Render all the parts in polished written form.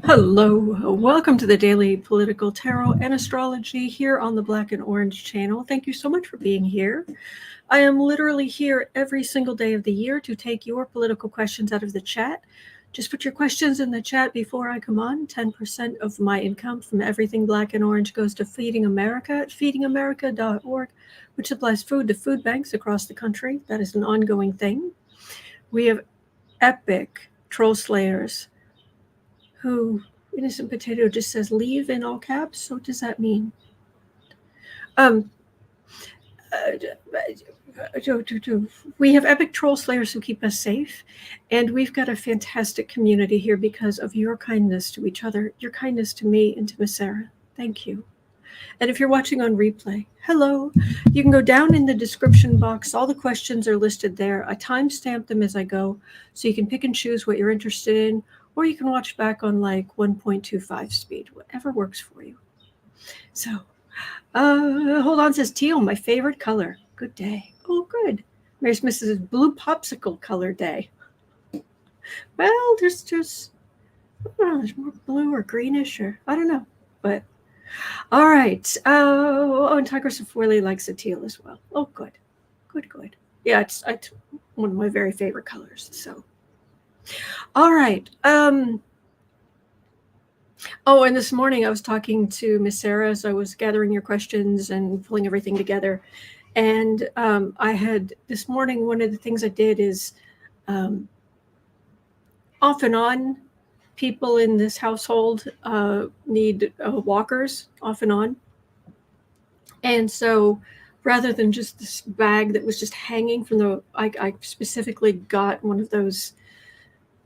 Hello, welcome to the Daily Political Tarot and Astrology here on the Black and Orange channel. Thank you so much for being here. I am literally here every single day of the year to take your political questions out of the chat. Just put your questions in the chat before I come on. 10% of my income from everything Black and Orange goes to Feeding America at feedingamerica.org, which supplies food to food banks across the country. That is an ongoing thing. We have epic troll slayers who Innocent Potato just says leave in all caps. So what does that mean? We have epic troll slayers who keep us safe, and we've got a fantastic community here because of your kindness to each other, your kindness to me and to Miss Sarah. Thank you. And if you're watching on replay, hello. You can go down in the description box. All the questions are listed there. I timestamp them as I go, so you can pick and choose what you're interested in, or you can watch back on like 1.25 speed, whatever works for you. So, hold on, says teal, my favorite color. Good day. Oh, good. There's Mrs. Blue Popsicle color day. Well, there's more blue or greenish, or I don't know, but all right. And Tigress of Forley likes a teal as well. Oh, good. Yeah, it's one of my very favorite colors. So, all right. Oh, and this morning I was talking to Miss Sarah as I was gathering your questions and pulling everything together. And I had this morning, one of the things I did is off and on, people in this household need walkers off and on. And so rather than just this bag that was just hanging from the, I specifically got one of those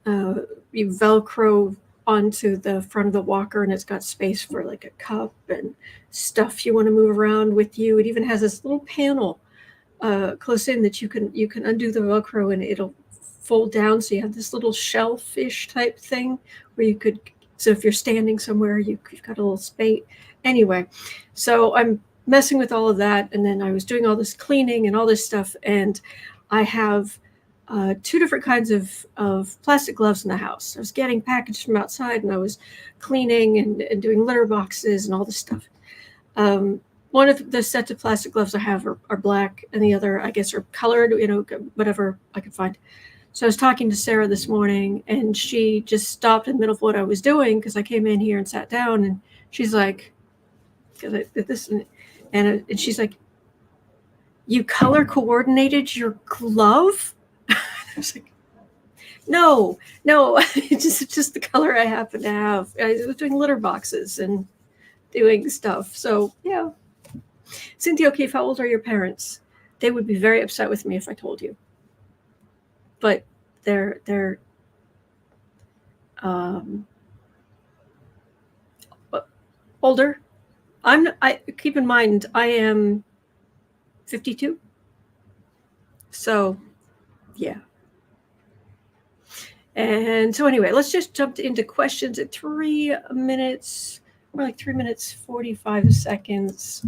you Velcro onto the front of the walker, and it's got space for like a cup and stuff you want to move around with you. It even has this little panel close in that you can undo the Velcro and it'll fold down, so you have this little shelf-ish type thing where you could, so if you're standing somewhere, you've got a little space. Anyway, so I'm messing with all of that, and then I was doing all this cleaning and all this stuff, and I have two different kinds of plastic gloves in the house. I was getting packaged from outside, and I was cleaning and doing litter boxes and all this stuff. One of the sets of plastic gloves I have are black, and the other, I guess, are colored, whatever I could find. So I was talking to Sarah this morning, and she just stopped in the middle of what I was doing because I came in here and sat down, and she's like, because I did this, and she's like, "You color coordinated your glove?" I was like, no, it's just the color I happen to have. I was doing litter boxes and doing stuff. So yeah. Cynthia O'Keefe, how old are your parents? They would be very upset with me if I told you. But they're older. I keep in mind I am 52. So yeah. And so anyway, let's just jump into questions at 3 minutes. We're like 3 minutes 45 seconds.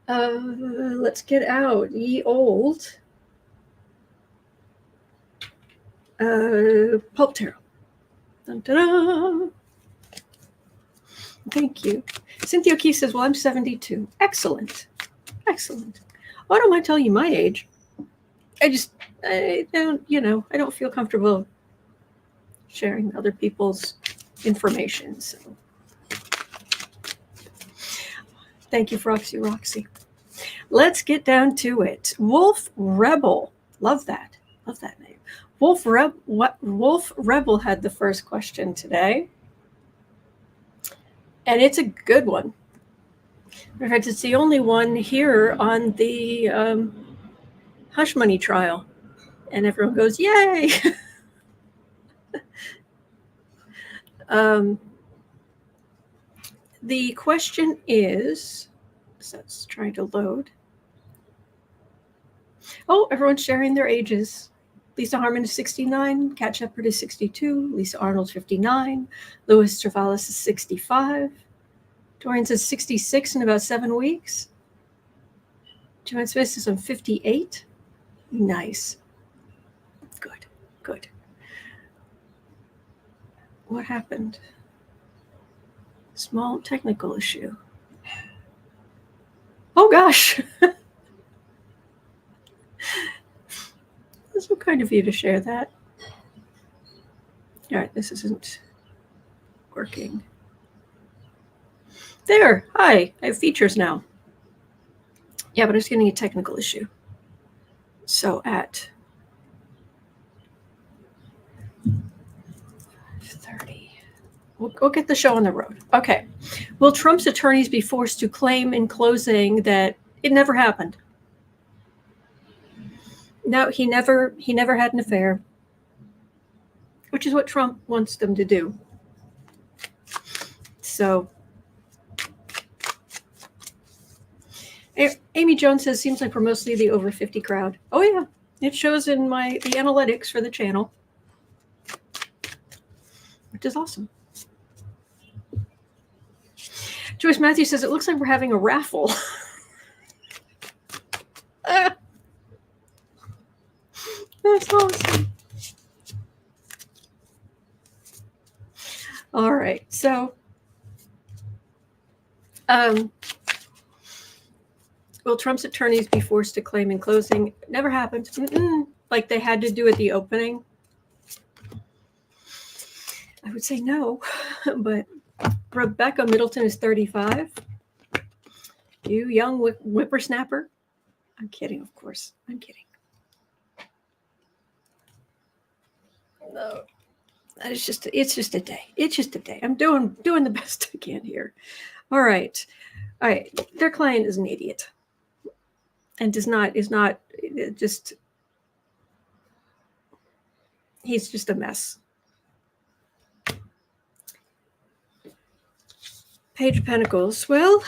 Let's get out ye old pulp tarot. Dun, dun, dun. Thank you. Cynthia O'Keefe says, well, I'm 72. Excellent. Why don't I tell you my age? I don't feel comfortable sharing other people's information. So thank you, Roxy. Let's get down to it. Wolf Rebel. Love that name. Wolf Rebel had the first question today. And it's a good one. In fact, it's the only one here on the hush money trial. And everyone goes, yay! The question is, that's trying to load. Oh, everyone's sharing their ages. Lisa Harmon is 69, Kat Shepard is 62, Lisa Arnold 59, Louis Travalis is 65, Dorian says 66 in about 7 weeks. Joanne Smith is on 58. Nice. Good. What happened? Small technical issue. Oh gosh. That's so kind of you to share that. All right, this isn't working. There. Hi. I have features now. Yeah, but I was getting a technical issue. So at 5:30, we'll get the show on the road. Okay. Will Trump's attorneys be forced to claim in closing that it never happened? No, he never had an affair, which is what Trump wants them to do. So Amy Jones says, seems like we're mostly the over 50 crowd. Oh yeah, it shows in the analytics for the channel, which is awesome. Joyce Matthews says, it looks like we're having a raffle. That's awesome. All right, so will Trump's attorneys be forced to claim in closing? Never happened. Like they had to do at the opening. I would say no, but Rebecca Middleton is 35. You young whippersnapper. I'm kidding, of course. I'm kidding. No, it's just a day. It's just a day. I'm doing the best I can here. All right. Their client is an idiot, and is not just. He's just a mess. Page of Pentacles. Well,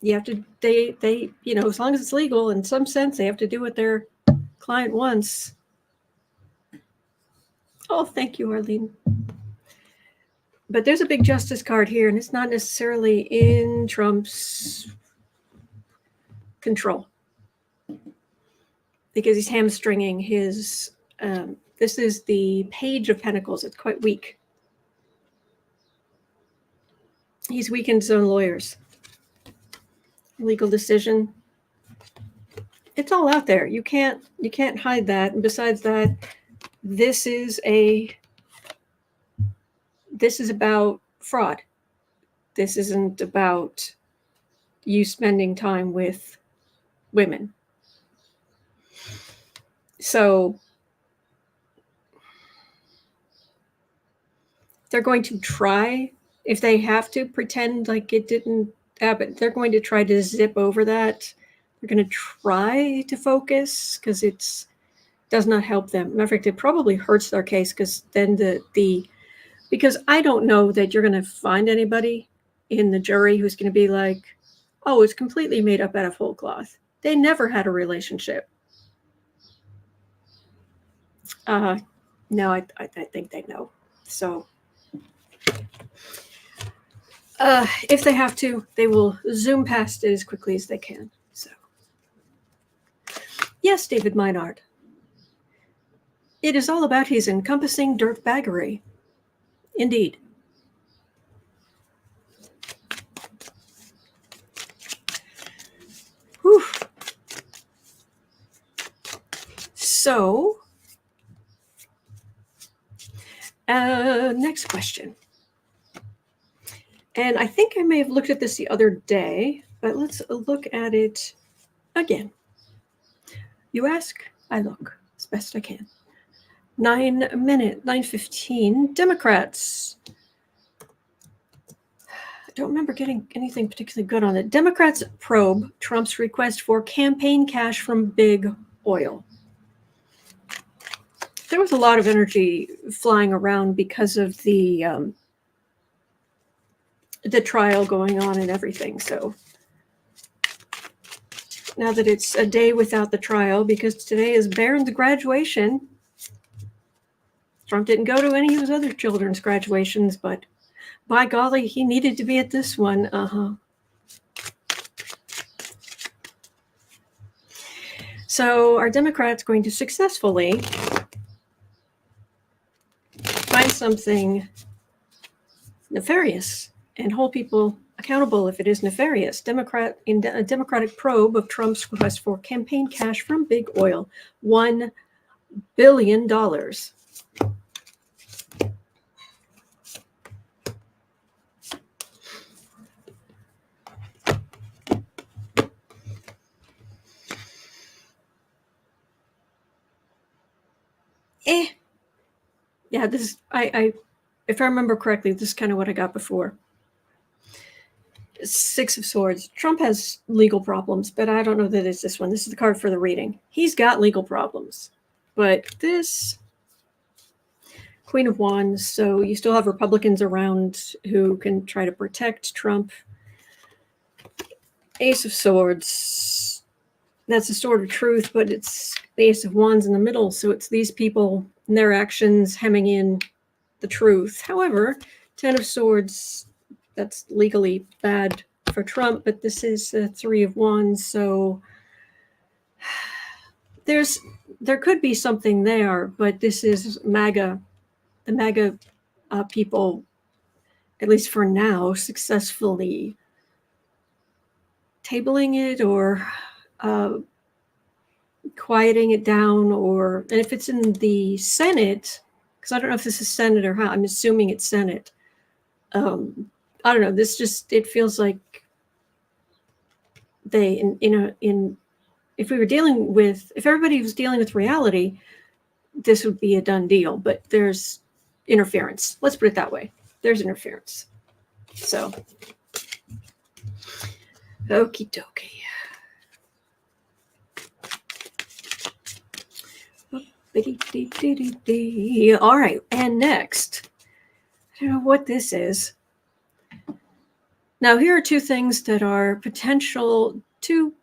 you have to. They as long as it's legal in some sense, they have to do what their client wants. Oh, thank you, Arlene. But there's a big justice card here, and it's not necessarily in Trump's control because he's hamstringing his. This is the Page of Pentacles. It's quite weak. He's weakened his own lawyers. Legal decision. It's all out there. You can't hide that. And besides that, this is about fraud. This isn't about you spending time with women. So they're going to try, if they have to, pretend like it didn't happen. They're going to try to zip over that. They're going to try to focus because it does not help them. Matter of fact, it probably hurts their case because then because I don't know that you're going to find anybody in the jury who's going to be like, oh, it's completely made up out of whole cloth. They never had a relationship. No, I think they know. So if they have to, they will zoom past it as quickly as they can. So yes, David Meinard. It is all about his encompassing dirtbaggery. Indeed. Whew. So, next question. And I think I may have looked at this the other day, but let's look at it again. You ask, I look as best I can. 9:15. Democrats. I don't remember getting anything particularly good on it. Democrats probe Trump's request for campaign cash from big oil. There was a lot of energy flying around because of the trial going on and everything. So now that it's a day without the trial, because today is Barron's graduation. Trump didn't go to any of his other children's graduations, but by golly, he needed to be at this one. So are Democrats going to successfully try something nefarious and hold people accountable if it is nefarious. A Democratic probe of Trump's request for campaign cash from big oil, $1 billion. Yeah, this I if I remember correctly, this is kind of what I got before. Six of Swords. Trump has legal problems, but I don't know that it's this one. This is the card for the reading. He's got legal problems, but this Queen of Wands. So you still have Republicans around who can try to protect Trump. Ace of Swords. That's the sword of truth, but it's the Ace of Wands in the middle. So it's these people and their actions hemming in the truth. However, Ten of Swords, that's legally bad for Trump, but this is a Three of Wands, so there could be something there, but this is MAGA. The MAGA people, at least for now, successfully tabling it or quieting it down, and if it's in the Senate, because I don't know if this is Senate or how, I'm assuming it's Senate. I don't know. It feels like they, if everybody was dealing with reality, this would be a done deal. But there's interference. Let's put it that way. There's interference. So, okie dokie. All right, and next, I don't know what this is. Now, here are two things that are two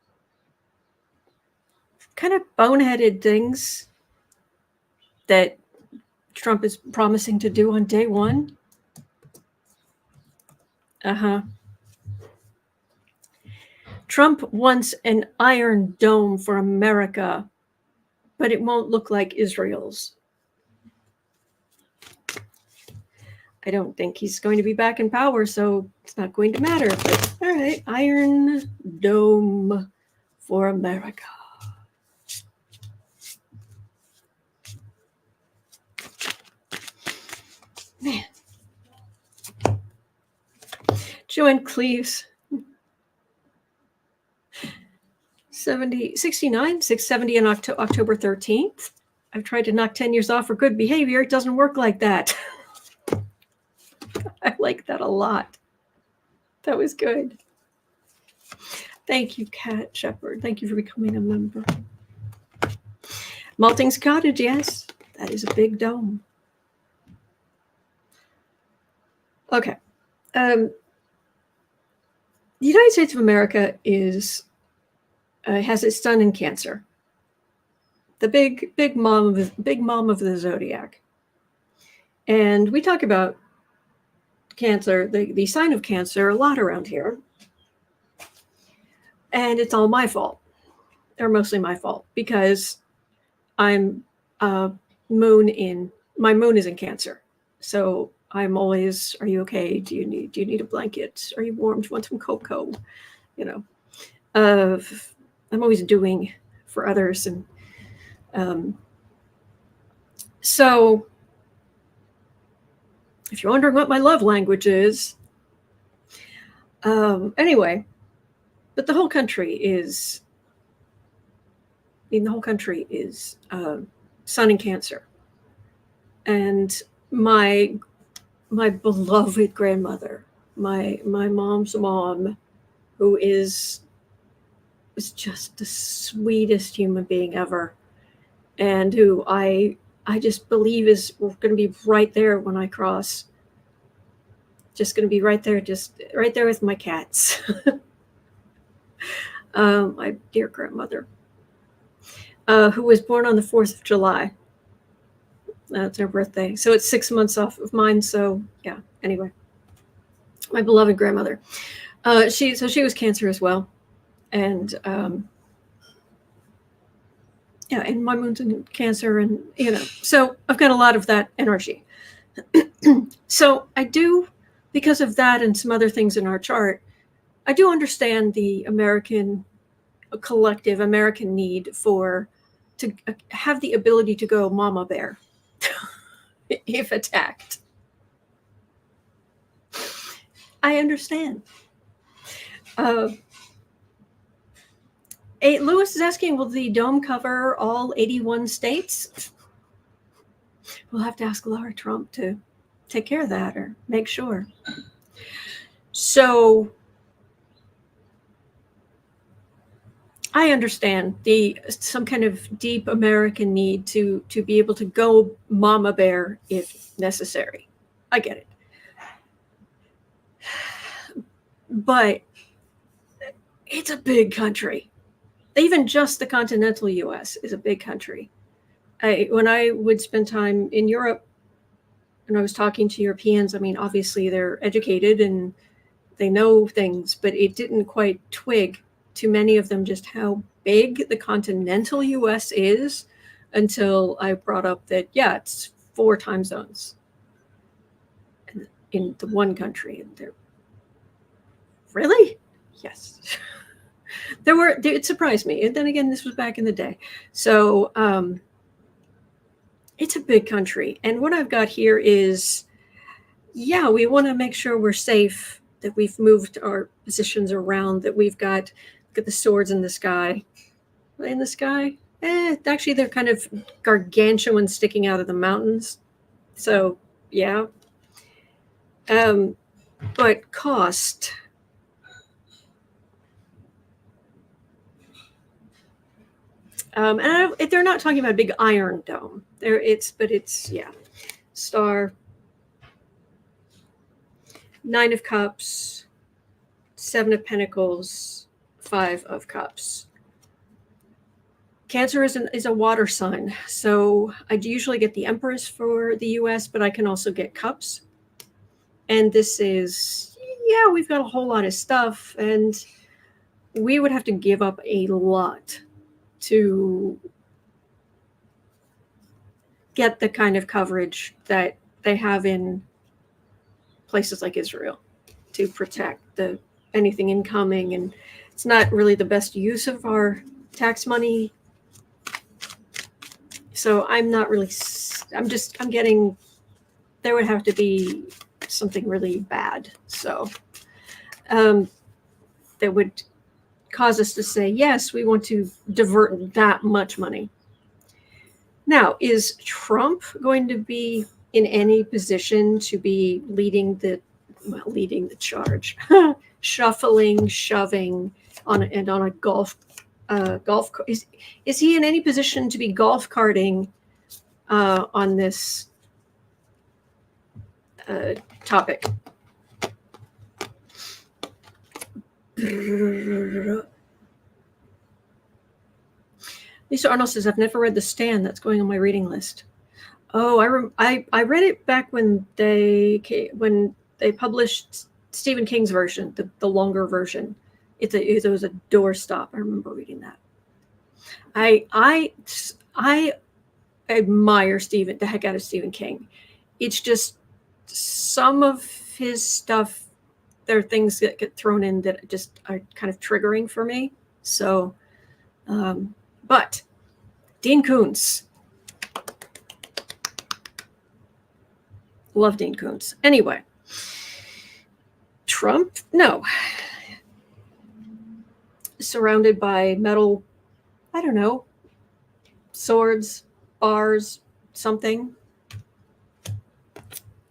kind of boneheaded things that Trump is promising to do on day one. Trump wants an Iron Dome for America, but it won't look like Israel's. I don't think he's going to be back in power, so it's not going to matter. But all right, Iron Dome for America. Man. Joanne Cleves. 69, 670 on October 13th. I've tried to knock 10 years off for good behavior. It doesn't work like that. I like that a lot. That was good. Thank you, Kat Shepard. Thank you for becoming a member. Malting's Cottage, yes. That is a big dome. Okay. The United States of America has its sun in Cancer. The big mom of the zodiac. And we talk about Cancer, the sign of Cancer, a lot around here. And it's all my fault, or mostly my fault, because I'm my moon is in Cancer. So I'm always, are you okay? Do you need a blanket? Are you warm? Do you want some cocoa? I'm always doing for others. And so if you're wondering what my love language is, anyway, but the whole country is sun in Cancer. And my beloved grandmother, my mom's mom, who was just the sweetest human being ever, and who I just believe is going to be right there when I cross. Just going to be right there with my cats. My dear grandmother, who was born on the 4th of July. That's her birthday. So it's 6 months off of mine. So yeah, anyway, my beloved grandmother. She was Cancer as well. And and my moon's in Cancer, and so I've got a lot of that energy. So I do, because of that and some other things in our chart, I do understand the American collective American need to have the ability to go mama bear if attacked. I understand. Lewis is asking, will the dome cover all 81 states? We'll have to ask Laura Trump to take care of that or make sure. So I understand some kind of deep American need to be able to go mama bear if necessary. I get it. But it's a big country. Even just the continental US is a big country. When I would spend time in Europe and I was talking to Europeans, I mean, obviously they're educated and they know things, but it didn't quite twig to many of them just how big the continental US is until I brought up that, yeah, it's 4 time zones in the one country. And they're really? Yes. It surprised me. And then again, this was back in the day. So it's a big country. And what I've got here is, yeah, we want to make sure we're safe, that we've moved our positions around, that we've got, look at the swords in the sky. Are they in the sky? Actually, they're kind of gargantuan sticking out of the mountains. So, yeah. But cost. And they're not talking about a big iron dome. It's yeah. Star. 9 of Cups, 7 of Pentacles, 5 of Cups. Cancer is a water sign, so I usually get the Empress for the US, but I can also get Cups. And this is, yeah, we've got a whole lot of stuff, and we would have to give up a lot to get the kind of coverage that they have in places like Israel to protect anything incoming. And it's not really the best use of our tax money. So I'm not really, I'm getting, there would have to be something really bad. So that would cause us to say, yes, we want to divert that much money. Now, is Trump going to be in any position to be leading the charge, shuffling, shoving on a golf is he in any position to be golf carting on this topic? Lisa Arnold says, I've never read The Stand. That's going on my reading list. Oh, I read it back when they published Stephen King's version, the longer version. It was a doorstop. I remember reading that. I admire the heck out of Stephen King. It's just some of his stuff, there are things that get thrown in that just are kind of triggering for me. So, but Dean Koontz. Love Dean Koontz. Anyway, Trump, no. Surrounded by metal, I don't know, swords, bars, something.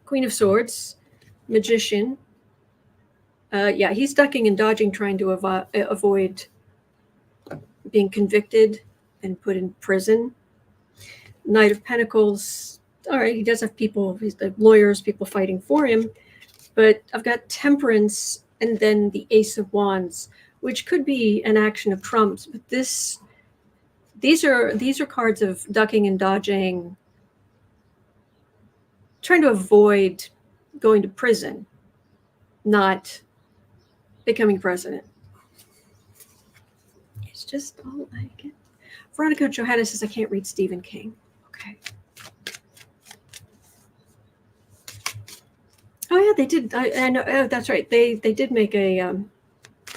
Queen of Swords, magician. Yeah, he's ducking and dodging, trying to avoid being convicted and put in prison. Knight of Pentacles. All right, he does have he's the lawyers, people fighting for him. But I've got Temperance and then the Ace of Wands, which could be an action of Trump's. But these are cards of ducking and dodging, trying to avoid going to prison, not becoming president. It's just all I get. Veronica Johanna says, I can't read Stephen King. Okay. yeah, they did. I know. Oh, that's right. They did make a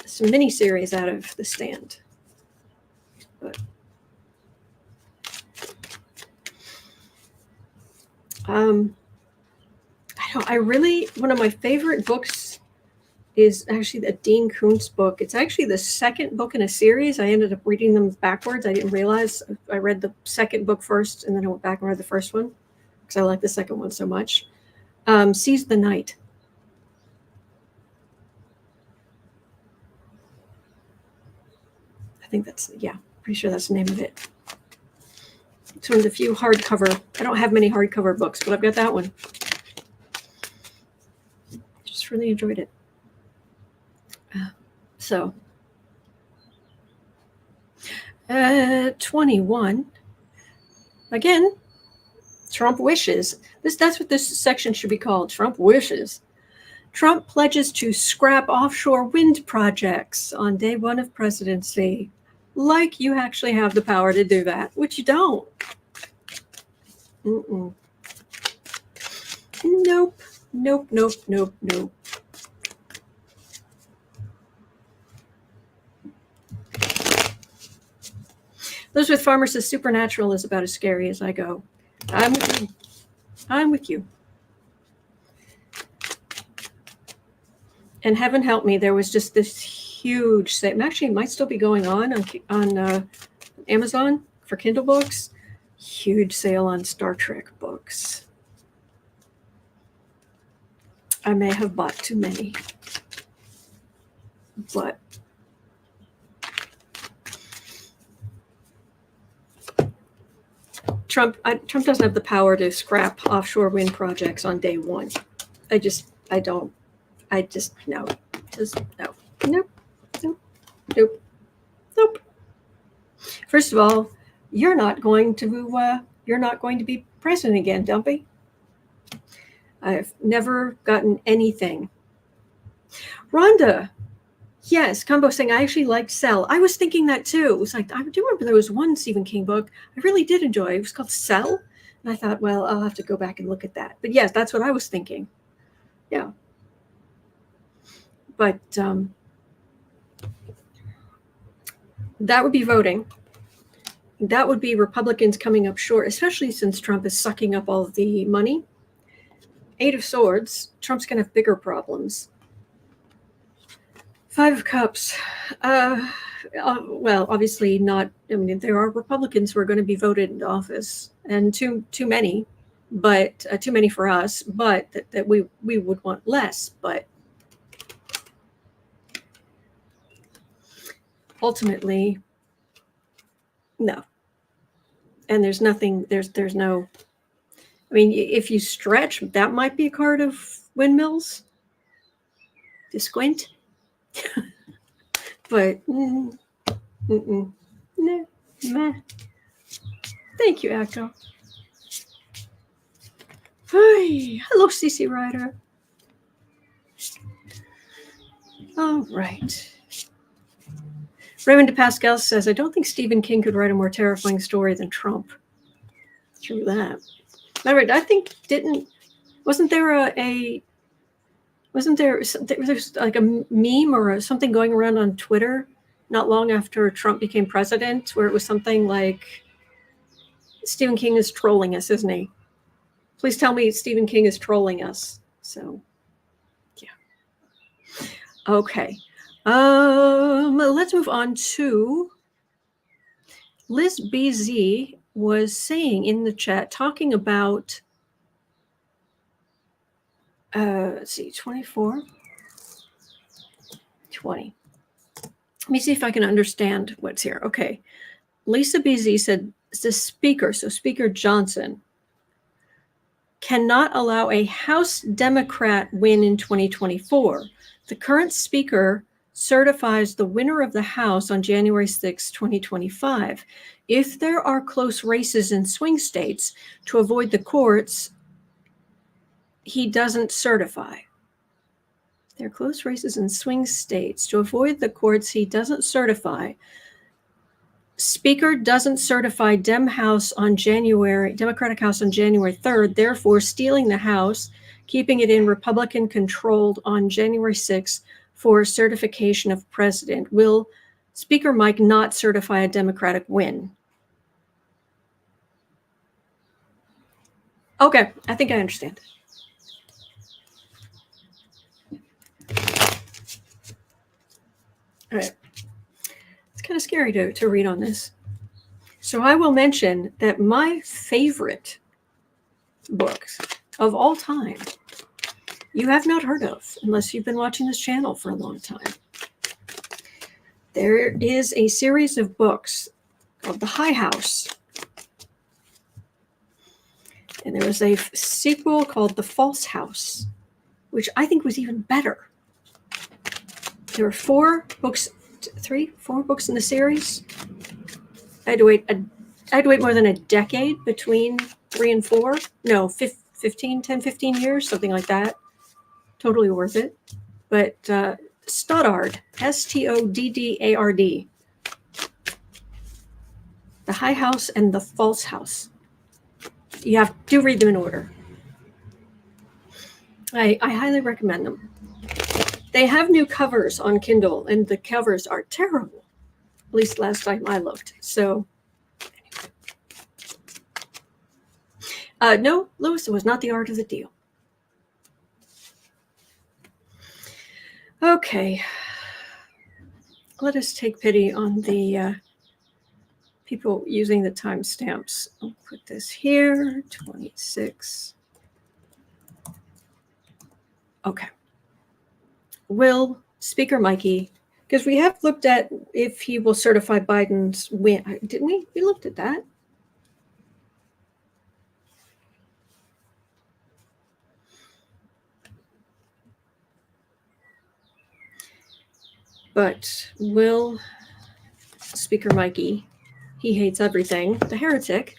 some mini series out of The Stand. But I really, one of my favorite books is actually a Dean Koontz book. It's actually the second book in a series. I ended up reading them backwards. I didn't realize. I read the second book first, and then I went back and read the first one because I like the second one so much. Seize the Night. I think that's, yeah, pretty sure that's the name of it. It's one of the few hardcover. I don't have many hardcover books, but I've got that one. Just really enjoyed it. So, 21. Again, Trump wishes. That's what this section should be called. Trump wishes. Trump pledges to scrap offshore wind projects on day one of presidency. Like you actually have the power to do that, which you don't. Mm-mm. Nope. Nope, nope, nope, nope. Elizabeth Farmer says Supernatural is about as scary as I go. I'm with you. I'm with you. And heaven help me, there was just this huge sale. Actually, it might still be going on Amazon for Kindle books. Huge sale on Star Trek books. I may have bought too many, but Trump doesn't have the power to scrap offshore wind projects on day one. No. Just no. Nope. First of all, you're not going to be president again, Dumpy. I've never gotten anything. Rhonda, yes, Combo saying I actually liked Cell. I was thinking that too. It was like, I do remember there was one Stephen King book I really did enjoy. It was called Cell. And I thought, well, I'll have to go back and look at that. But yes, that's what I was thinking. Yeah. But that would be voting. That would be Republicans coming up short, especially since Trump is sucking up all of the money. 8 of Swords, Trump's going to have bigger problems. 5 of Cups. Well, obviously not. I mean, there are Republicans who are going to be voted into office, and too many, but too many for us. But that we would want less. But ultimately, no. And there's nothing. There's no. I mean, if you stretch, that might be a card of windmills. To squint. But no, meh. Thank you, Echo. Hi, hello, CC Ryder. All right. Raymond DePascal says, I don't think Stephen King could write a more terrifying story than Trump. True that. Remember, I think wasn't there there's like a meme or something going around on Twitter not long after Trump became president where it was something like Stephen King is trolling us, isn't he? Please tell me Stephen King is trolling us. So, yeah. Okay. Let's move on to Liz BZ was saying in the chat, talking about, let's see, 24, 20. Let me see if I can understand what's here. Okay. Lisa BZ said the speaker, so Speaker Johnson, cannot allow a House Democrat win in 2024. The current speaker certifies the winner of the House on January 6, 2025. If there are close races in swing states, to avoid the courts, he doesn't certify. There are close races in swing states. To avoid the courts, he doesn't certify. Speaker doesn't certify Democratic House on January 3rd, therefore stealing the House keeping it in Republican controlled on January 6th for certification of president. Will Speaker Mike not certify a Democratic win? Okay, I think I understand. All right. It's kind of scary to read on this. So I will mention that my favorite books of all time, you have not heard of unless you've been watching this channel for a long time. There is a series of books called The High House. And there was a sequel called The False House, which I think was even better. There were 4 books, 4 books in the series. I had to wait more than a decade between 3 and 4. No, 15 years, something like that. Totally worth it. But Stoddard, Stoddard, The High House and The False House. You have to read them in order. I highly recommend them. They have new covers on Kindle, and the covers are terrible. At least last time I looked. So, no, Lewis, it was not the art of the deal. Okay. Let us take pity on the people using the timestamps. I'll put this here, 26. Okay. Will Speaker Mikey, because we have looked at if he will certify Biden's win, didn't we? We looked at that. But will Speaker Mikey, he hates everything, the heretic,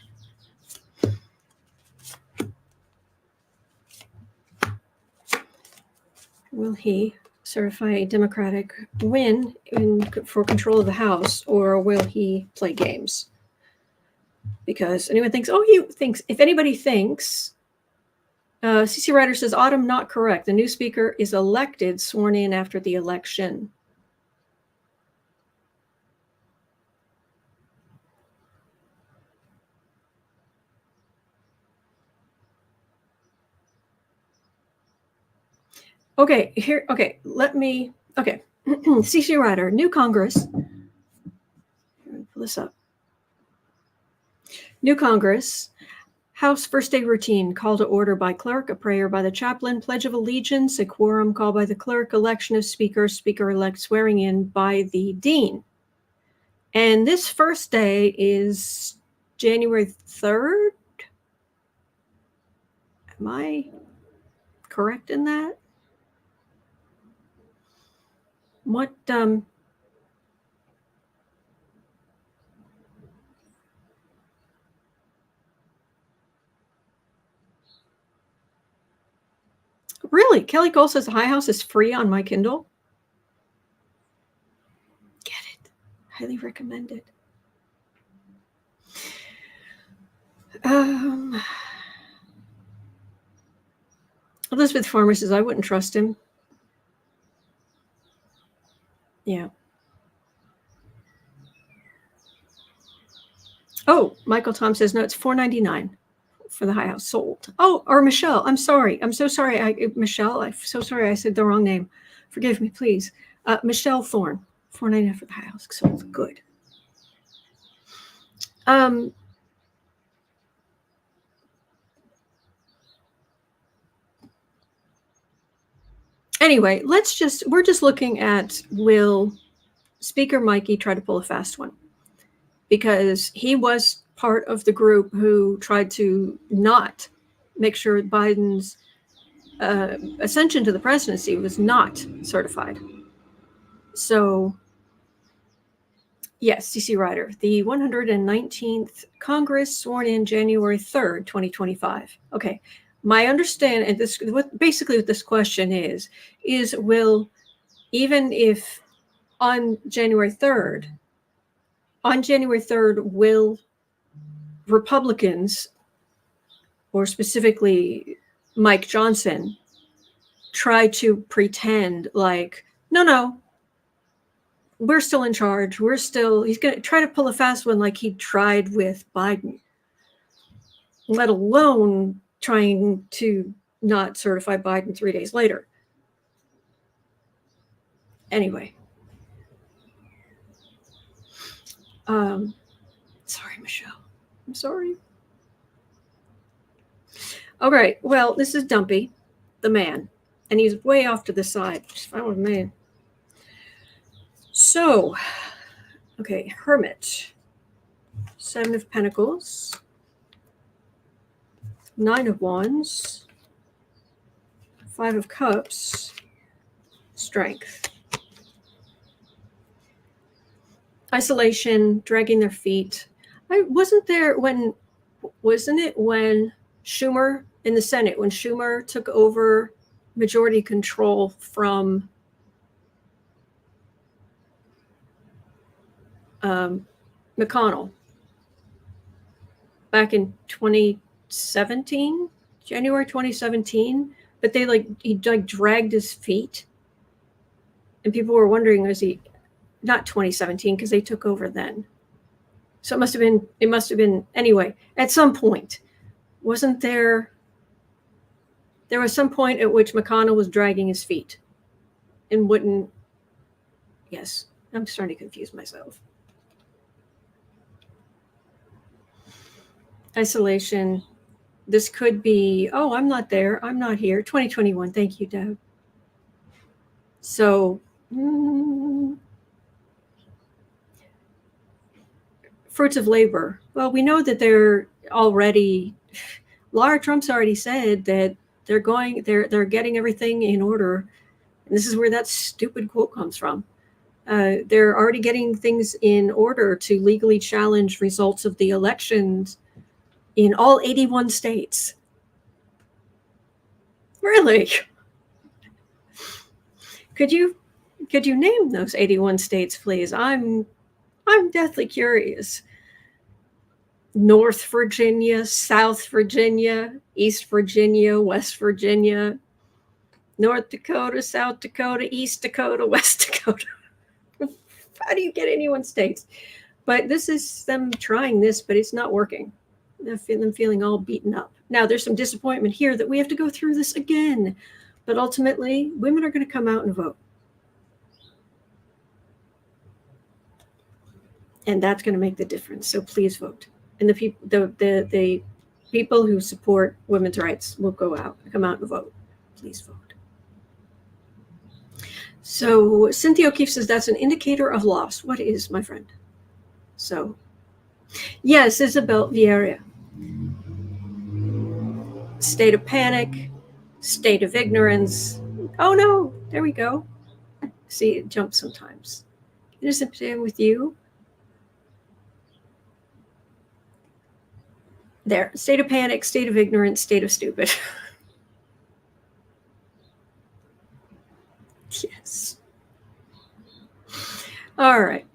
will he certify a Democratic win for control of the House, or will he play games? Because anyone thinks, if anybody thinks, CC Ryder says, Autumn, not correct. The new speaker is elected, sworn in after the election. Okay, here, okay, CC Ryder, new Congress. Pull this up. New Congress, House first day routine, call to order by clerk, a prayer by the chaplain, pledge of allegiance, a quorum called by the clerk, election of speaker, speaker-elect swearing in by the dean. And this first day is January 3rd. Am I correct in that? What, really? Kelly Cole says the High House is free on my Kindle. Get it. Highly recommended. Elizabeth Farmer says, I wouldn't trust him. Yeah. Oh, Michael Tom says, no, it's $4.99 for the High House sold. Oh, or Michelle, I'm sorry. I'm so sorry. Michelle, I'm so sorry. I said the wrong name. Forgive me, please. Michelle Thorne, $4.99 for the High House sold. Good. Anyway, we're just looking at, will Speaker Mikey try to pull a fast one? Because he was part of the group who tried to not make sure Biden's ascension to the presidency was not certified. So, yes, CC Ryder, the 119th Congress sworn in January 3rd, 2025. Okay, my understanding, and this basically what this question is will, even if on January 3rd, will Republicans, or specifically Mike Johnson try to pretend like, no, we're still in charge. He's going to try to pull a fast one like he tried with Biden, let alone trying to not certify Biden 3 days later. Anyway. Sorry, Michelle. I'm sorry. All right. Well, this is Dumpy, the man, and he's way off to the side, which is fine with me. So, okay, Hermit, 7 of Pentacles, 9 of Wands, 5 of Cups, Strength. Isolation, dragging their feet. Wasn't it when Schumer in the Senate, when Schumer took over majority control from McConnell back in 2017, January 2017, but he dragged his feet, and people were wondering, was he not 2017 because they took over then? So it must have been anyway. At some point, wasn't there? There was some point at which McConnell was dragging his feet, and wouldn't. Yes, I'm starting to confuse myself. Isolation. This could be, oh, I'm not there. I'm not here. 2021. Thank you, Deb. So, fruits of labor. Well, we know that they're already, Laura Trump's already said that they're getting everything in order. And this is where that stupid quote comes from. They're already getting things in order to legally challenge results of the elections in all 81 states. Really? Could you name those 81 states, please? I'm deathly curious. North Virginia, South Virginia, East Virginia, West Virginia, North Dakota, South Dakota, East Dakota, West Dakota. How do you get 81 states? But this is them trying this, but it's not working. Them feeling all beaten up. Now, there's some disappointment here that we have to go through this again. But ultimately, women are going to come out and vote. And that's going to make the difference. So please vote. And the people who support women's rights will come out and vote. Please vote. So Cynthia O'Keefe says that's an indicator of loss. What is, my friend? So, yes, Isabel Vieira. State of panic, state of ignorance. Oh no, there we go. See, it jumps sometimes. Innocent Sam with you. There, state of panic, state of ignorance, state of stupid. Yes. All right.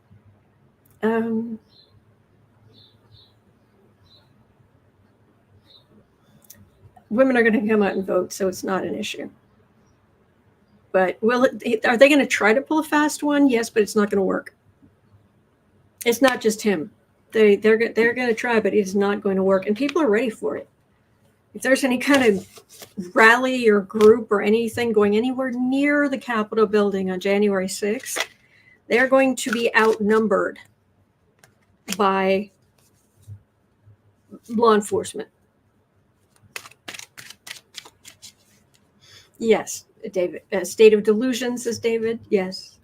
Women are going to come out and vote, so it's not an issue. But are they going to try to pull a fast one? Yes, but it's not going to work. It's not just him. They're going to try, but it's not going to work. And people are ready for it. If there's any kind of rally or group or anything going anywhere near the Capitol building on January 6th, they're going to be outnumbered by law enforcement. Yes, David. State of delusion, says David. Yes.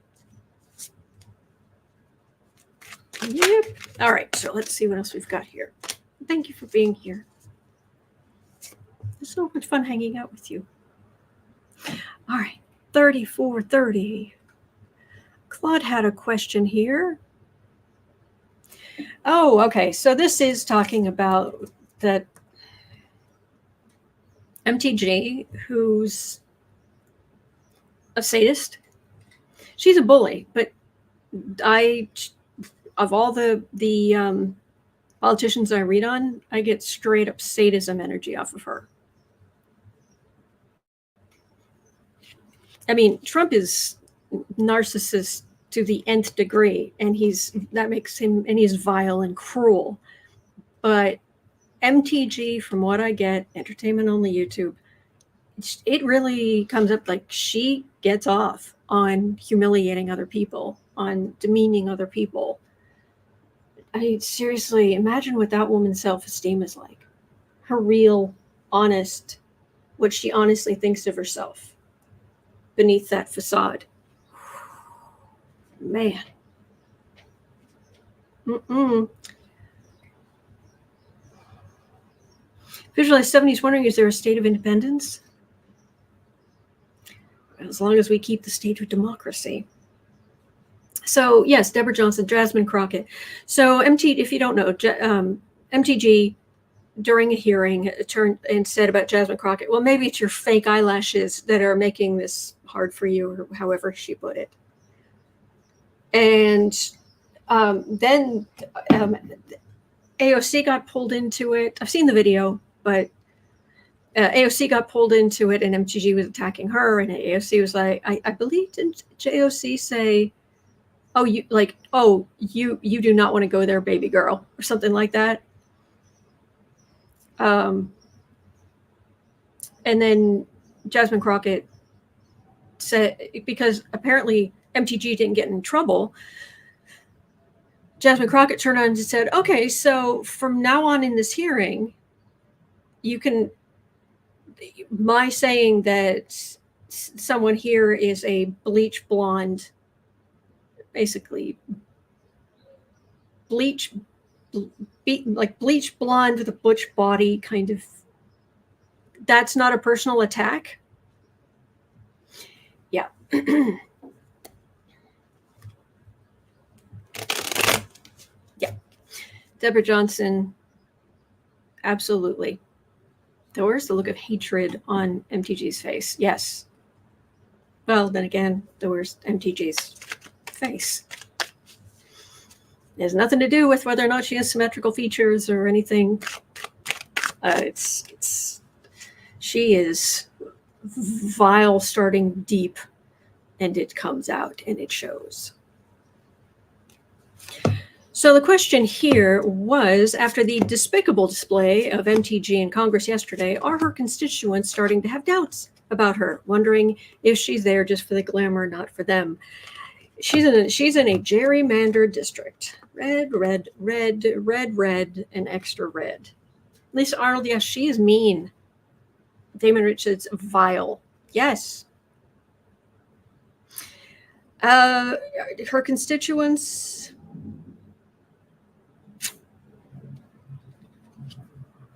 Yep. All right, so let's see what else we've got here. Thank you for being here. It's so much fun hanging out with you. All right, 3430. Claude had a question here. Oh, okay. So this is talking about that MTG, who's a sadist. She's a bully, but of all the politicians I read on, I get straight up sadism energy off of her. I mean, Trump is narcissist to the nth degree, and that makes him, and he's vile and cruel. But MTG, from what I get, entertainment only YouTube, it really comes up like she gets off on humiliating other people, on demeaning other people. I mean, seriously, imagine what that woman's self-esteem is like. Her real, honest, what she honestly thinks of herself beneath that facade. Man. Visualize 70s wondering, is there a state of independence? As long as we keep the state of democracy. So, yes, Deborah Johnson, Jasmine Crockett. So, if you don't know, MTG, during a hearing, turned and said about Jasmine Crockett, well, maybe it's your fake eyelashes that are making this hard for you, or however she put it. And then AOC got pulled into it. I've seen the video, but AOC got pulled into it, and MTG was attacking her, and AOC was like, I believe, didn't AOC say, oh, you do not want to go there, baby girl, or something like that. And then Jasmine Crockett said, because apparently MTG didn't get in trouble, Jasmine Crockett turned on and said, okay, so from now on in this hearing, my saying that someone here is a bleach blonde, basically bleach blonde with a butch body, kind of, that's not a personal attack. Yeah. Yeah. Deborah Johnson, absolutely. Where's the look of hatred on MTG's face? Yes. Well, then again, where's MTG's face? It has nothing to do with whether or not she has symmetrical features or anything. She is vile starting deep, and it comes out and it shows. So the question here was, after the despicable display of MTG in Congress yesterday, are her constituents starting to have doubts about her, wondering if she's there just for the glamour, not for them? She's in a gerrymandered district. Red, red, red, red, red, and extra red. Lisa Arnold, yes, she is mean. Damon Richards, vile. Yes. Her constituents,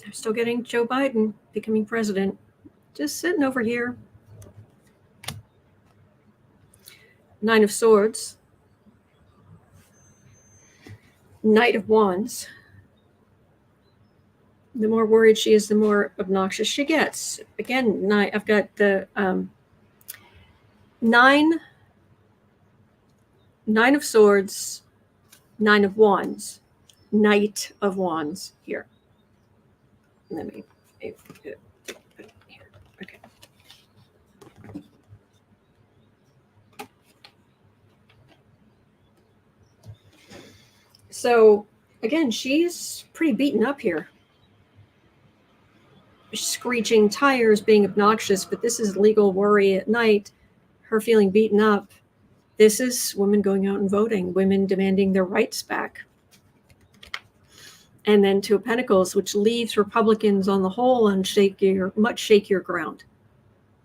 I'm still getting Joe Biden becoming president. Just sitting over here. Nine of Swords. Knight of Wands. The more worried she is, the more obnoxious she gets. Again, I've got the Nine of Swords, Nine of Wands, Knight of Wands here. Let me put it here. Okay. So again, she's pretty beaten up here. Screeching tires, being obnoxious, but this is legal worry at night. Her feeling beaten up. This is women going out and voting, women demanding their rights back. And then Two of Pentacles, which leaves Republicans on the whole on much shakier ground.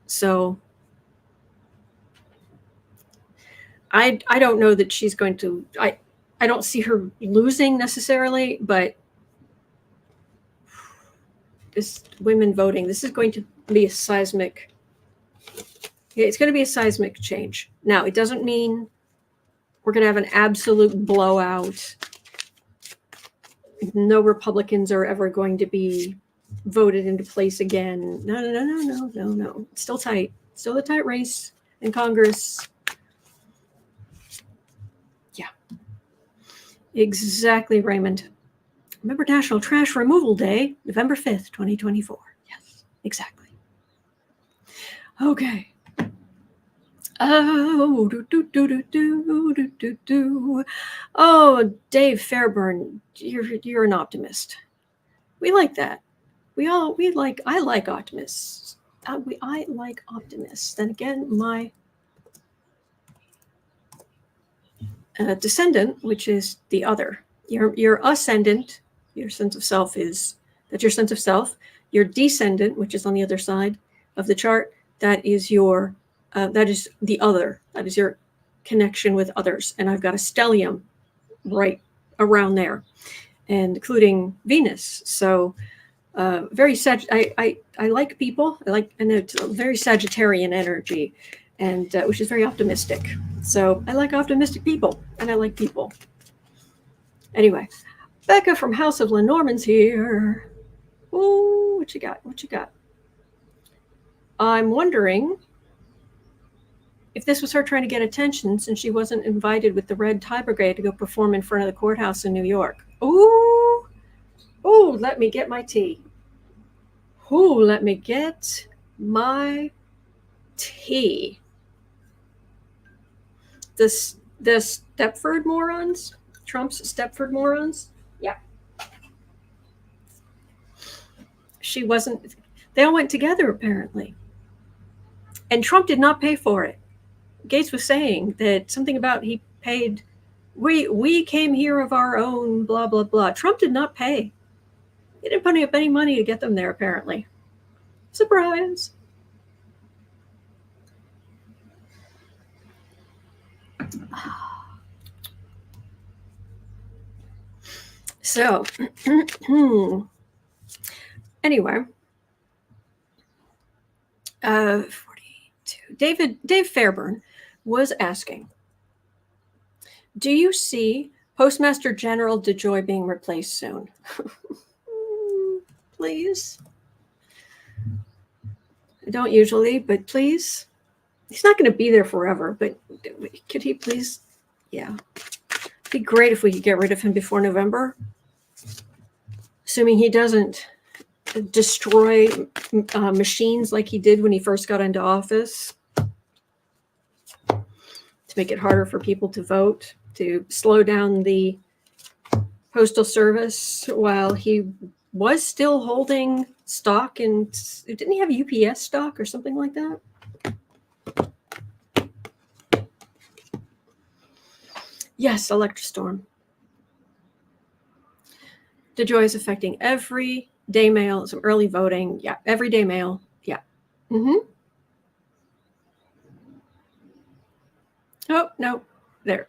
So I don't know that she's going to, I don't see her losing necessarily, but this women voting, this is going to be a seismic, it's going to be a seismic change. Now, it doesn't mean we're going to have an absolute blowout. No Republicans are ever going to be voted into place again. No. It's still tight. Still a tight race in Congress. Yeah. Exactly, Raymond. Remember National Trash Removal Day, November 5th, 2024. Yes, exactly. Okay. Oh, Oh, Dave Fairburn, you're an optimist. We like that. I like optimists. I like optimists. Then again, my descendant, which is the other. Your ascendant, your sense of self is that's your sense of self. Your descendant, which is on the other side of the chart, that is the other. That is your connection with others. And I've got a stellium right around there, and including Venus. So very I like people. And it's a very Sagittarian energy, and which is very optimistic. So I like optimistic people, and I like people. Anyway, Becca from House of Lenormand's here. Oh, what you got? What you got? I'm wondering if this was her trying to get attention since she wasn't invited with the Red Tie Brigade to go perform in front of the courthouse in New York. Ooh, oh, let me get my tea. Ooh, let me get my tea. The Stepford morons? Trump's Stepford morons? Yeah. She wasn't, they all went together apparently. And Trump did not pay for it. Gates was saying that something about he paid, we came here of our own, blah, blah, blah. Trump did not pay. He didn't put up any money to get them there, apparently. Surprise. So, anyway, 42. Dave Fairburn was asking, do you see Postmaster General DeJoy being replaced soon? Please. I don't usually, but please. He's not going to be there forever, but could he please? Yeah. It'd be great if we could get rid of him before November. Assuming he doesn't destroy machines like he did when he first got into office to make it harder for people to vote, to slow down the postal service while he was still holding stock. And didn't he have UPS stock or something like that? Yes, Electrostorm. DeJoy is affecting everyday mail, some early voting. Yeah, everyday mail. Yeah. Mm-hmm. Oh, no. There.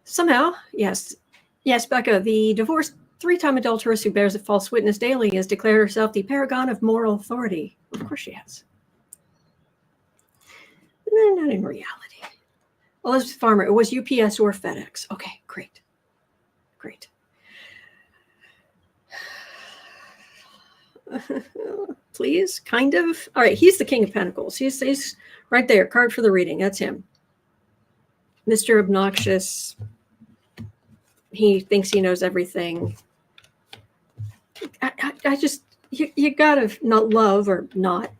Somehow, yes. Yes, Becca, the divorced 3-time adulteress who bears a false witness daily has declared herself the paragon of moral authority. Of course she has. Not in reality. Elizabeth Farmer, it was UPS or FedEx. Okay, great. Great. Please, kind of. All right, he's the King of Pentacles. He's right there, card for the reading. That's him. Mr. Obnoxious. He thinks he knows everything. I just, you gotta not love or not.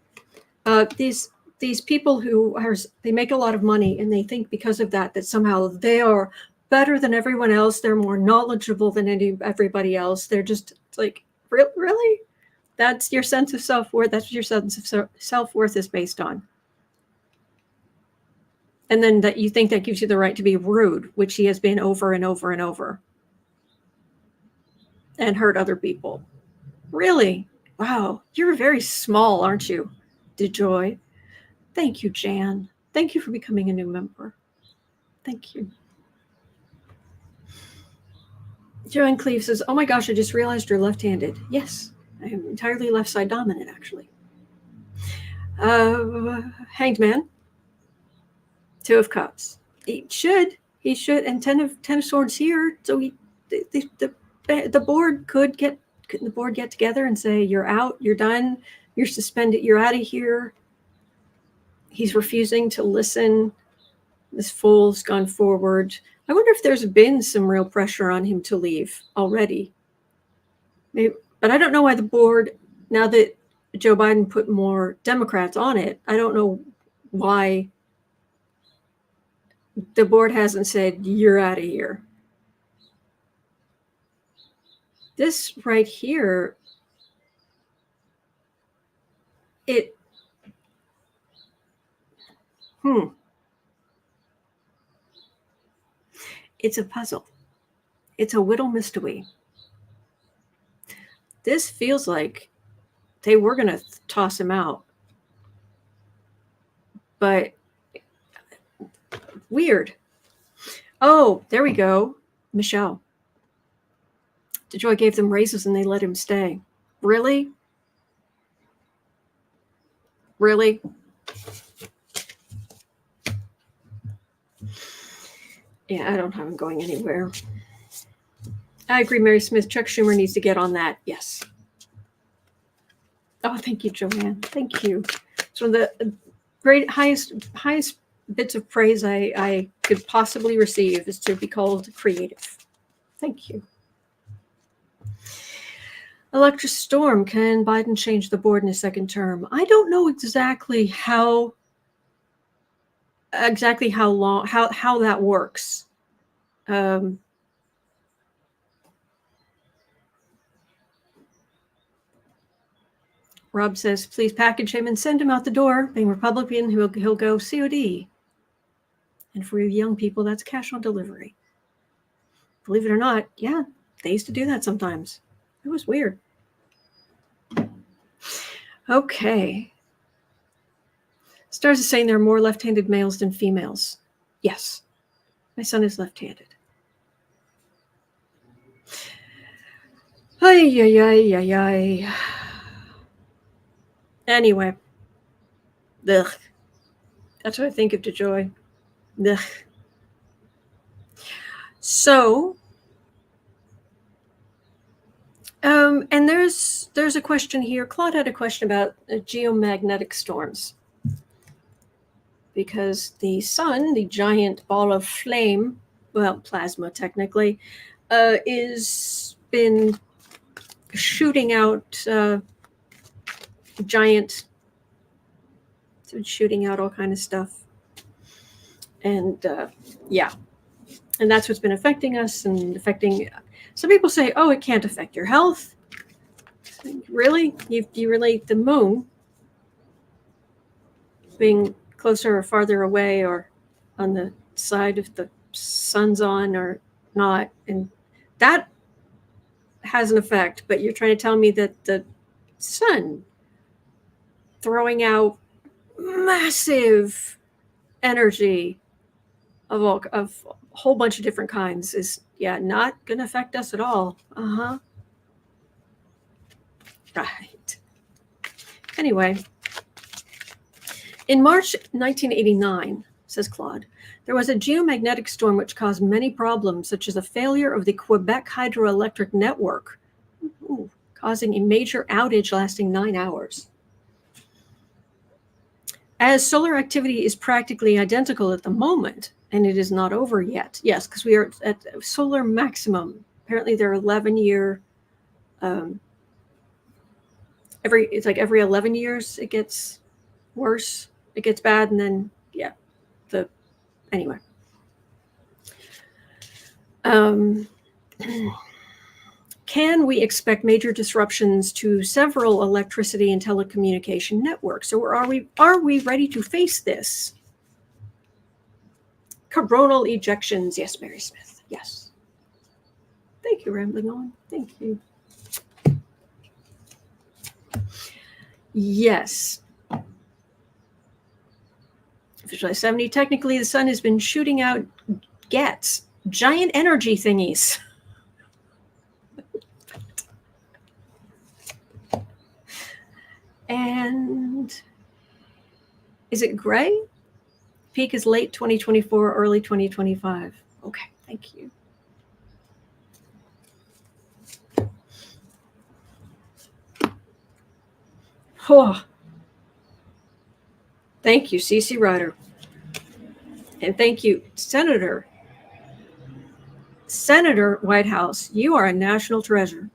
These people who they make a lot of money and they think because of that somehow they are better than everyone else. They're more knowledgeable than everybody else. They're just like, really? That's your sense of self-worth. That's what your sense of self-worth is based on. And then that you think that gives you the right to be rude, which he has been over and over and over. And hurt other people. Really? Wow. You're very small, aren't you, DeJoy? Thank you, Jan. Thank you for becoming a new member. Thank you. Joanne Cleve says, oh my gosh, I just realized you're left-handed. Yes, I am entirely left side dominant, actually. Hanged Man. 2 of Cups. He should. And 10 of Swords here. So the board could get together and say, you're out, you're done, you're suspended, you're out of here. He's refusing to listen. This fool's gone forward. I wonder if there's been some real pressure on him to leave already. Maybe, but I don't know why the board, now that Joe Biden put more Democrats on it, I don't know why The board hasn't said, you're out of here. This right here, it's a puzzle. It's a whittle mystery. This feels like they were going to toss him out. But weird. Oh, there we go. Michelle. DeJoy gave them raises and they let him stay. Really? Really? Yeah, I don't have him going anywhere. I agree, Mary Smith. Chuck Schumer needs to get on that. Yes. Oh, thank you, Joanne. Thank you. It's one of the great highest bits of praise I could possibly receive is to be called creative. Thank you. Electric storm. Can Biden change the board in a second term? I don't know exactly how long how that works. Rob says, please package him and send him out the door. Being Republican, he'll go COD. And for you young people, that's cash on delivery. Believe it or not, yeah, they used to do that sometimes. It was weird. Okay. Stars is saying there are more left-handed males than females. Yes. My son is left-handed. Ay, ay, ay, ay, ay. Anyway. Ugh. That's what I think of DeJoy. Ugh. So, and there's a question here. Claude had a question about geomagnetic storms. Because the sun, the giant ball of flame, well, plasma technically, is been shooting out shooting out all kind of stuff. And yeah, and that's what's been affecting us and affecting. Some people say, oh, it can't affect your health. Really? You relate the moon being closer or farther away or on the side if the sun's on or not, and that has an effect. But you're trying to tell me that the sun throwing out massive energy of a whole bunch of different kinds is not going to affect us at all. Right. Anyway, in March 1989, says Claude, there was a geomagnetic storm which caused many problems, such as a failure of the Quebec hydroelectric network, causing a major outage lasting 9 hours. As solar activity is practically identical at the moment, and it is not over yet. Yes, because we are at solar maximum. Apparently, there are 11-year. It's like every 11 years it gets worse. It gets bad, and then anyway. Can we expect major disruptions to several electricity and telecommunication networks? Or are we ready to face this? Coronal ejections. Yes, Mary Smith. Yes. Thank you, Rambling On. Thank you. Yes. Visualize 70. Technically, the sun has been shooting out giant energy thingies. And is it gray? Peak is late 2024, early 2025. Okay, thank you. Oh, thank you, CC Ryder. And thank you, Senator Whitehouse. You are a national treasure.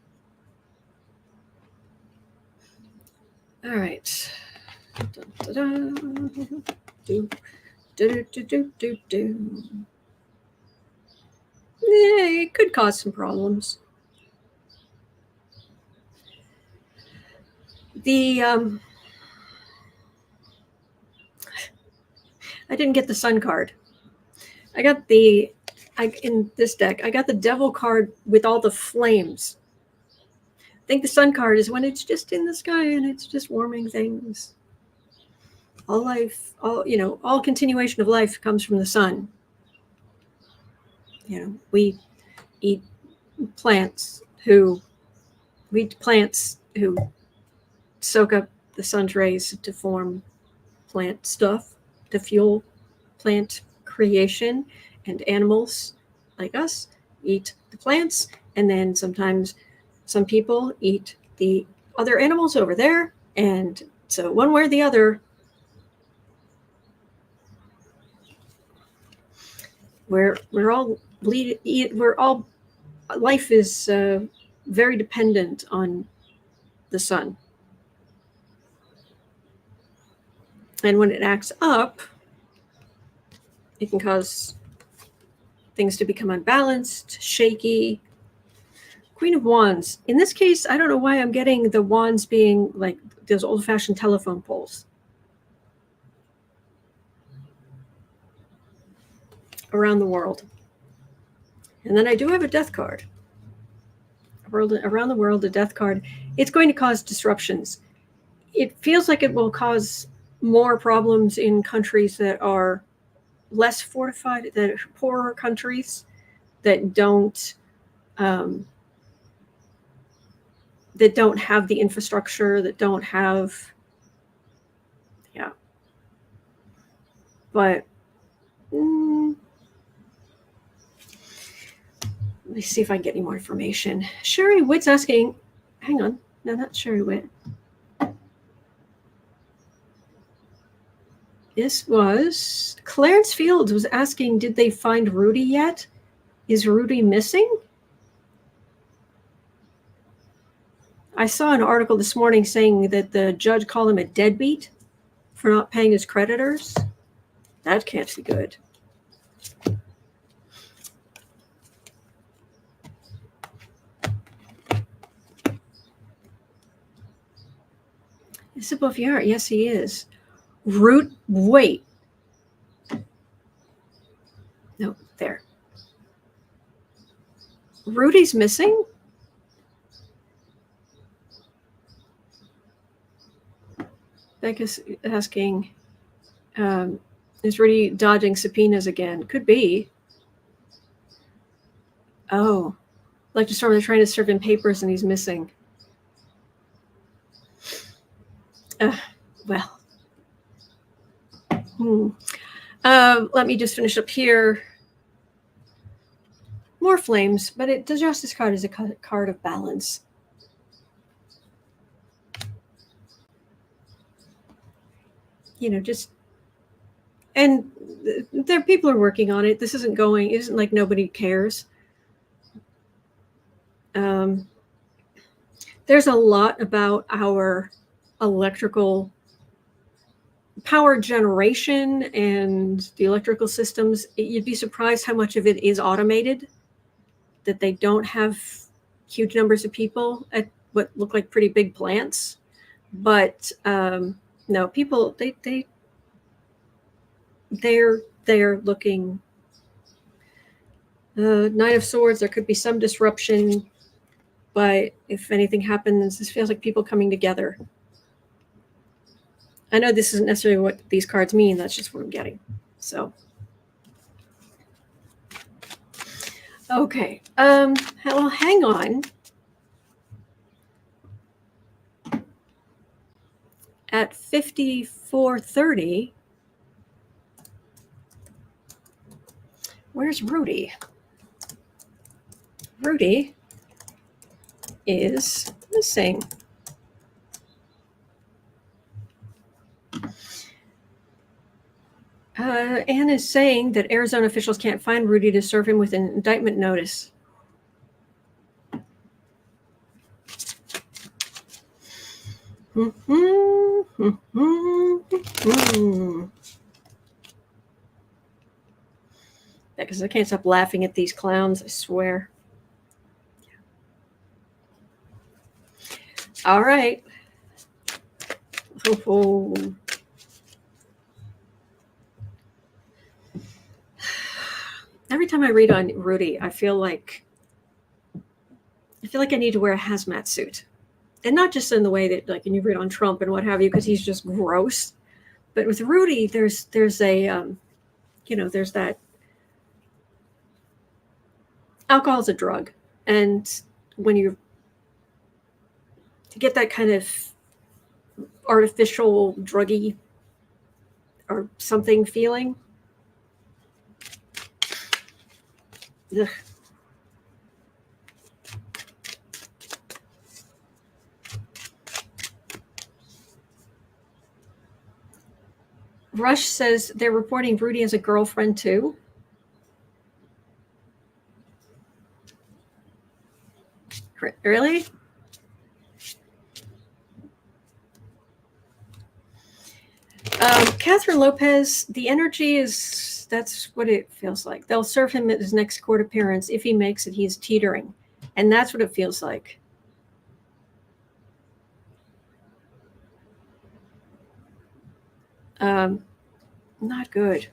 All right. It could cause some problems. I didn't get the sun card. I got in this deck, I got the devil card with all the flames. I think the sun card is when it's just in the sky and it's just warming things. All life, all continuation of life comes from the sun. We eat plants who soak up the sun's rays to form plant stuff, to fuel plant creation, and animals like us eat the plants, and then sometimes some people eat the other animals over there, and so one way or the other, we're all life is very dependent on the sun. And when it acts up, it can cause things to become unbalanced, shaky. Queen of Wands. In this case, I don't know why I'm getting the wands being like those old-fashioned telephone poles around the world. And then I do have a death card. Around the world, a death card. It's going to cause disruptions. It feels like it will cause more problems in countries that are less fortified, that are poorer countries that don't have the infrastructure, that don't have, but let me see if I can get any more information. Sherry Witt's asking, hang on, no, not Sherry Witt. This was Clarence Fields was asking, did they find Rudy yet? Is Rudy missing? I saw an article this morning saying that the judge called him a deadbeat for not paying his creditors. That can't be good. Is it Bofiar? Yes, he is. Wait. No, there. Rudy's missing? Becca's asking, is Rudy dodging subpoenas again? Could be. Oh, like to start, they're trying to serve him papers and he's missing. Well. Let me just finish up here. More flames, but the Justice card is a card of balance. And there people are working on it. This isn't like nobody cares. There's a lot about our electrical power generation and the electrical systems. You'd be surprised how much of it is automated, that they don't have huge numbers of people at what look like pretty big plants. But no, people, they're looking. Nine of Swords, there could be some disruption, but if anything happens, this feels like people coming together. I know this isn't necessarily what these cards mean. That's just what I'm getting. So, okay. Well, hang on. At 54:30, where's Rudy? Rudy is missing. Anne is saying that Arizona officials can't find Rudy to serve him with an indictment notice. because I can't stop laughing at these clowns, I swear. All right. Oh. Every time I read on Rudy, I feel like I need to wear a hazmat suit. And not just in the way that, like, when you read on Trump and what have you, because he's just gross. But with Rudy, there's a, there's that alcohol is a drug. And when you get that kind of artificial druggy or something feeling, ugh. Rush says they're reporting Rudy as a girlfriend too. Really? Catherine Lopez, the energy is, that's what it feels like. They'll serve him at his next court appearance. If he makes it, he's teetering. And that's what it feels like. Not good.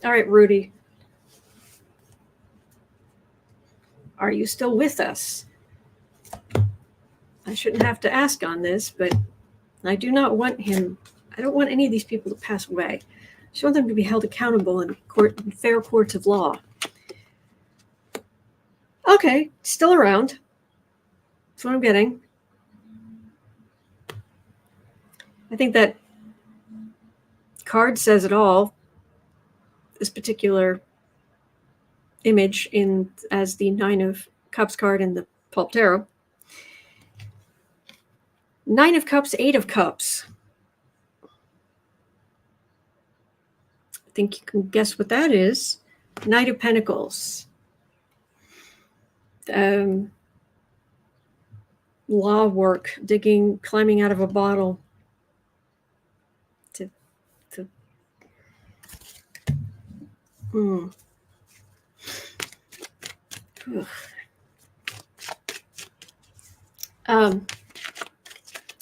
All right, Rudy. Are you still with us? I shouldn't have to ask on this, but I do not want him. I don't want any of these people to pass away. I just want them to be held accountable in fair courts of law. Okay, still around. That's what I'm getting. I think that card says it all. This particular image as the 9 of Cups card in the Pulp Tarot. 9 of Cups, 8 of Cups. I think you can guess what that is. Knight of Pentacles. Law work, climbing out of a bottle.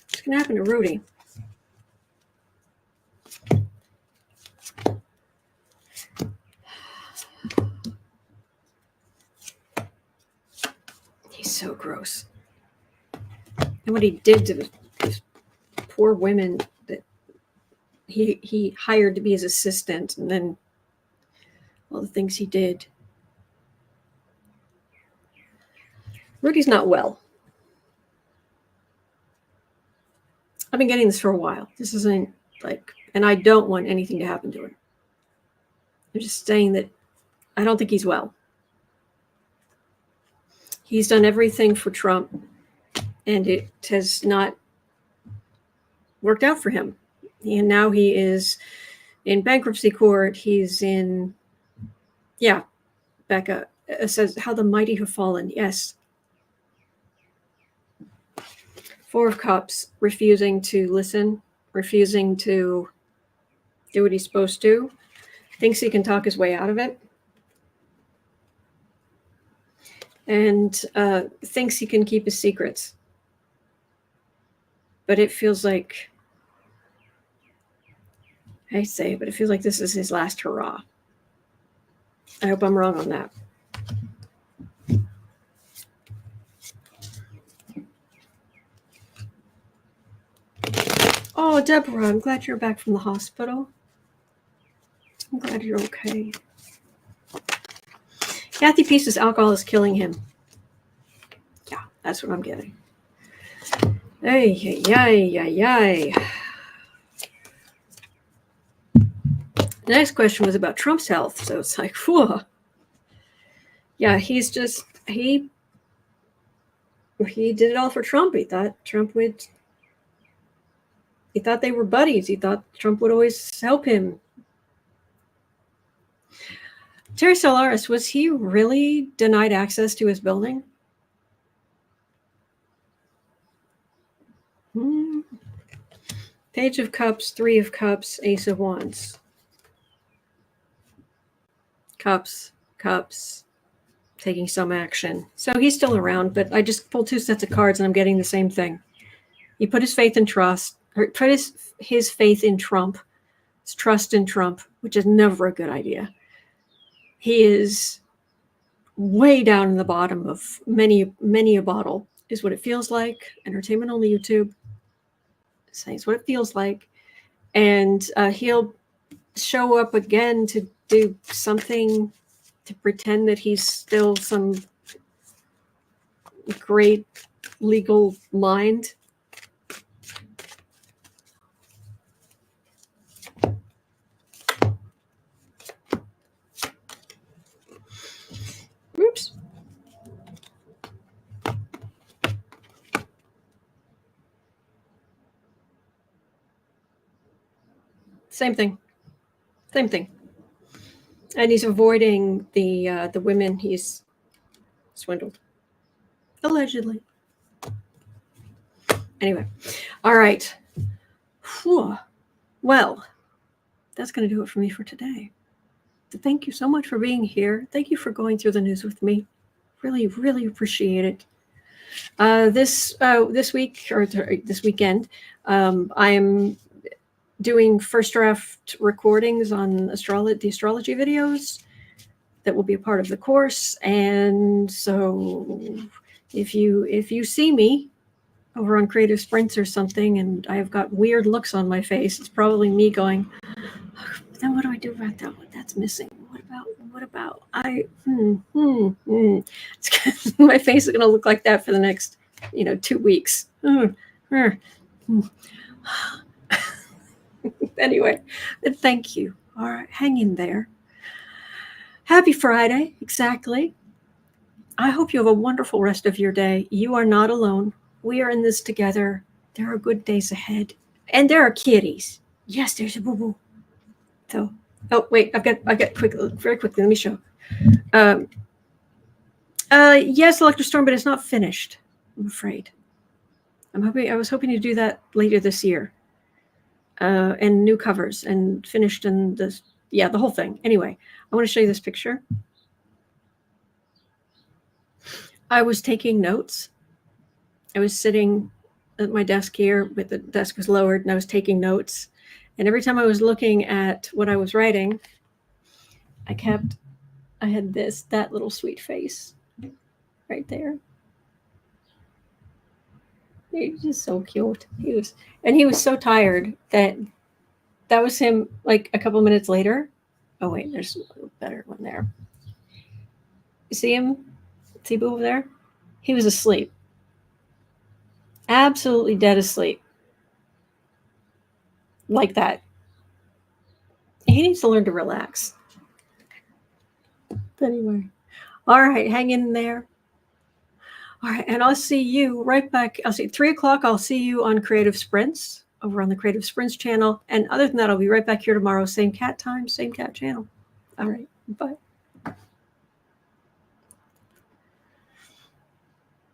What's going to happen to Rudy? He's so gross. And what he did to these poor women that he hired to be his assistant, and then all the things he did. Rudy's not well. I've been getting this for a while. This isn't and I don't want anything to happen to him. I'm just saying that I don't think he's well. He's done everything for Trump, and it has not worked out for him. And now he is in bankruptcy court. He's in, Becca says, how the mighty have fallen. Yes. 4 of Cups, refusing to listen, refusing to do what he's supposed to, thinks he can talk his way out of it, and thinks he can keep his secrets. But it feels like, it feels like this is his last hurrah. I hope I'm wrong on that. Oh, Deborah, I'm glad you're back from the hospital. I'm glad you're okay. Kathy P says alcohol is killing him. Yeah, that's what I'm getting. Ay. The next question was about Trump's health, so it's like, whoa. Yeah, he's just, he did it all for Trump. He thought he thought they were buddies. He thought Trump would always help him. Terry Solaris, was he really denied access to his building? Page of Cups, 3 of Cups, Ace of Wands. Cups, cups, taking some action. So he's still around, but I just pulled 2 sets of cards and I'm getting the same thing. He put his faith in trust, or put his faith in Trump, his trust in Trump, which is never a good idea. He is way down in the bottom of many a bottle, is what it feels like. Entertainment only YouTube. Saying it's what it feels like. And he'll show up again to do something, to pretend that he's still some great legal mind. Oops. Same thing. Same thing. And he's avoiding the women he's swindled. Allegedly. Anyway. All right. Whew. Well, that's going to do it for me for today. Thank you so much for being here. Thank you for going through the news with me. Really, really appreciate it. This week, or this weekend, I am doing first draft recordings on the astrology videos that will be a part of the course. And so if you see me over on Creative Sprints or something and I've got weird looks on my face, it's probably me going, then what do I do about that one? That's missing. What about my face is going to look like that for the next 2 weeks. Anyway, thank you. All right, hang in there. Happy Friday. Exactly. I hope you have a wonderful rest of your day. You are not alone. We are in this together. There are good days ahead. And there are kitties. Yes, there's a boo-boo. So, oh, wait, I've got very quickly, let me show. Yes, Electrostorm, but it's not finished, I'm afraid. I was hoping to do that later this year. And new covers and finished in the whole thing. Anyway, I want to show you this picture. I was taking notes. I was sitting at my desk here, but the desk was lowered, and I was taking notes. And every time I was looking at what I was writing, I had that little sweet face right there. He was just so cute. He was so tired that was him like a couple minutes later. Oh wait, there's a little better one there. You see him? See Boo over there? He was asleep. Absolutely dead asleep. Like that. He needs to learn to relax. But anyway. All right, hang in there. All right, and I'll see you right back. I'll see 3 o'clock. I'll see you on Creative Sprints over on the Creative Sprints channel. And other than that, I'll be right back here tomorrow. Same cat time, same cat channel. All right, bye.